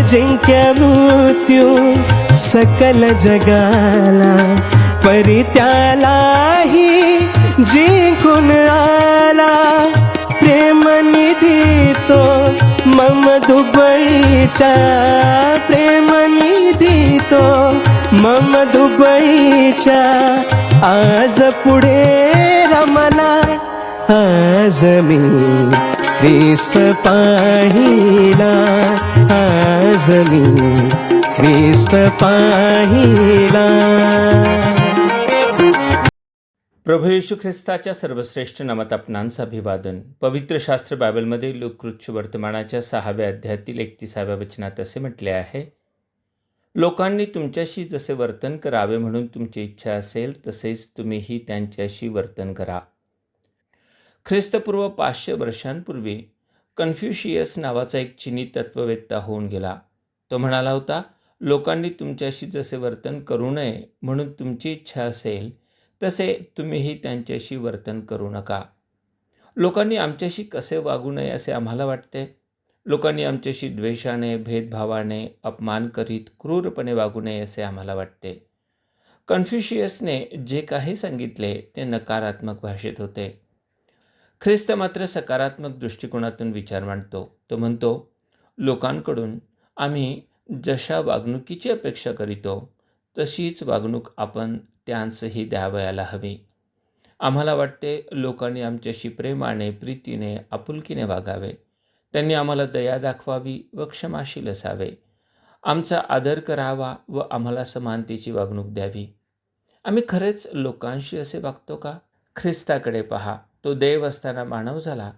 अजिंक्य मृत्यू सकल जगाला, परित्यालाही जिंकून आला. प्रेमनिधी तो मम दुबईचा, प्रेमनिधी तो मम दुबईचा. आज पुढे रमला, आज मी ख्रिस्त पाहिला, आज मी ख्रिस्त पाहिला. प्रभू येशू ख्रिस्ताच्या सर्वश्रेष्ठ नामात आपणांचं अभिवादन. पवित्र शास्त्र बायबलमध्ये लूक वर्तमानाच्या 6व्या अध्यायातील 31व्या वचनात असे म्हटले आहे, लोकांनी तुमच्याशी जसे वर्तन करावे म्हणून तुमची इच्छा असेल तसेच तुम्हीही त्यांच्याशी वर्तन करा. ख्रिस्तपूर्व 500 वर्षांपूर्वी कन्फ्युशियस नावाचा एक चिनी तत्ववेत्ता होऊन गेला. तो म्हणाला होता, लोकांनी तुमच्याशी जसे वर्तन करू नये म्हणून तुमची इच्छा असेल तसे तुम्हीही त्यांच्याशी वर्तन करू नका. लोकांनी आमच्याशी कसे वागू नये असे आम्हाला वाटते. लोकांनी आमच्याशी द्वेषाने, भेदभावाने, अपमान करीत क्रूरपणे वागू नये असे आम्हाला वाटते. कन्फ्युशियसने जे काही सांगितले ते नकारात्मक भाषेत होते. ख्रिस्त मात्र सकारात्मक दृष्टिकोनातून विचार मांडतो. तो म्हणतो, लोकांकडून आम्ही जशा वागणुकीची अपेक्षा करीतो तशीच वागणूक आपण त्यांसही द्यावयाला हवी. आम्हाला वाटते लोकांनी आमच्याशी प्रेमाने, प्रीतीने, आपुलकीने वागावे. त्यांनी आम्हाला दया दाखवावी व क्षमाशील असावे. आमचा आदर करावा व आम्हाला समानतेची वागणूक द्यावी. आम्ही खरेच लोकांशी असे वागतो का? ख्रिस्ताकडे पहा. तो देव असताना मानव झाला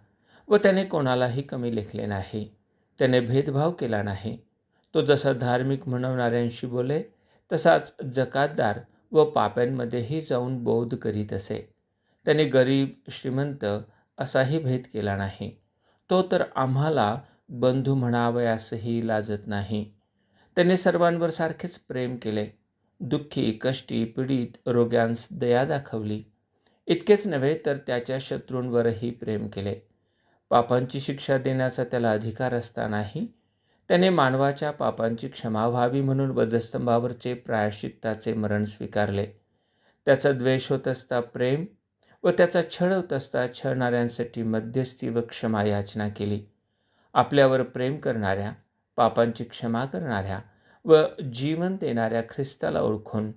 व त्याने कोणालाही कमी लेखले नाही. त्याने भेदभाव केला नाही. तो जसा धार्मिक म्हणवणाऱ्यांशी बोले तसाच जकातदार व पाप्यांमध्येही जाऊन बोध करीत असे. त्याने गरीब श्रीमंत असाही भेद केला नाही. तो तर आम्हाला बंधू म्हणावयासही लाजत नाही. त्याने सर्वांवर सारखेच प्रेम केले. दुःखी, कष्टी, पीडित, रोग्यांस दया दाखवली. इतकेच नव्हे तर त्याच्या शत्रूंवरही प्रेम केले. पापांची शिक्षा देण्याचा त्याला अधिकार असतानाही त्याने मानवाच्या पापांची क्षमा व्हावी म्हणून वधस्तंभावरचे प्रायश्चित्ताचे मरण स्वीकारले. त्याचा द्वेष होत असता प्रेम व त्याचा छळ होत असता छळणाऱ्यांसाठी मध्यस्थी व क्षमा याचना केली. आपल्यावर प्रेम करणाऱ्या, पापांची क्षमा करणाऱ्या व जीवन देणाऱ्या ख्रिस्ताला ओळखून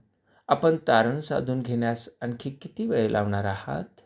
आपण तारण साधून घेण्यास आणखी किती वेळ लावणार आहात?